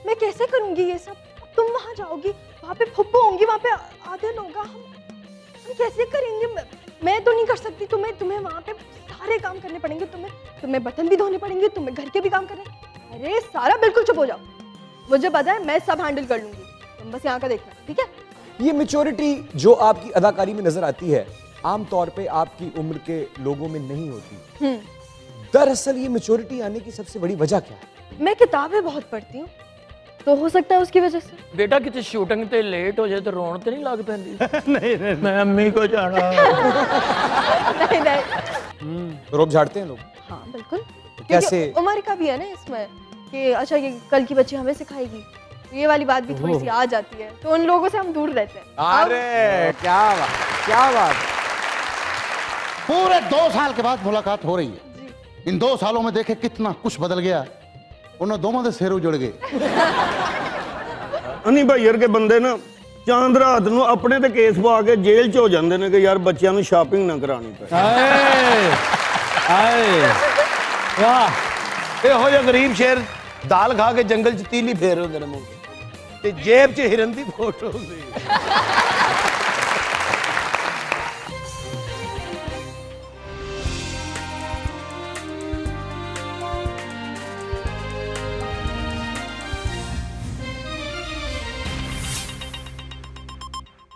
मैं कैसे करूंगी ये सब? तुम वहां जाओगी, वहां पे फुप्पो होंगी, वहां पे आधे लोग, हम कैसे करेंगे? मैं तो नहीं कर सकती, तुम्हें वहां पे सारे काम करने पड़ेंगे, तुम्हें बर्तन भी धोने पड़ेंगे, तुम्हें घर के भी काम करने। अरे सारा बिल्कुल चुप हो जाओ, मुझे पता है मैं सब हैंडल कर लूंगी, तुम बस यहाँ का देखना, ठीक है? ये मैच्योरिटी जो आपकी अदाकारी में नजर आती है आमतौर पे आपकी उम्र के लोगों में नहीं होती। दरअसल ये मैच्योरिटी आने की सबसे बड़ी वजह क्या है? मैं किताबें बहुत पढ़ती हूँ, तो हो सकता है उसकी वजह से। बेटा किसी शूटिंग ते लेट हो जाए तो रोन तो नहीं लग पैंदी? नहीं मैं अम्मी को जाना। नहीं नहीं, रोब झाड़ते हैं लोग? हाँ बिल्कुल। कैसे? क्योंकि उम्र का भी है ना इसमें कि अच्छा ये कल की बच्ची हमें सिखाएगी, ये वाली बात भी थोड़ी सी आ जाती है, तो उन लोगों से हम दूर रहते हैं। अरे क्या बात, क्या बात। पूरे 2 साल के बाद मुलाकात हो रही है। जी। इन 2 सालों में देखे कितना कुछ बदल गया। उन्होंने दोनों दे सिर उजड़ गए। ਅਨੀ ਭਾਈ ਵਰਗੇ ਬੰਦੇ ਨਾ ਚਾਂਦ ਰਾਤ ਨੂੰ ਆਪਣੇ ਤੇ ਕੇਸ ਪਾ ਕੇ ਜੇਲ੍ਹ 'ਚ ਹੋ ਜਾਂਦੇ ਨੇ ਕਿ ਯਾਰ ਬੱਚਿਆਂ ਨੂੰ ਸ਼ਾਪਿੰਗ ਨਾ ਕਰਾਣੀ ਪਏ। ਹਾਏ ਹਾਏ ਵਾਹ। ਇਹੋ ਜਿਹਾ ਗਰੀਬ ਸ਼ੇਰ ਦਾਲ ਖਾ ਕੇ ਜੰਗਲ 'ਚ ਤੀਲੀ ਫੇਰ ਹੁੰਦੇ ਨੇ ਮੂੰਹ ਤੇ ਜੇਬ 'ਚ ਹਿਰਨ ਦੀ ਫੋਟੋ ਹੁੰਦੀ।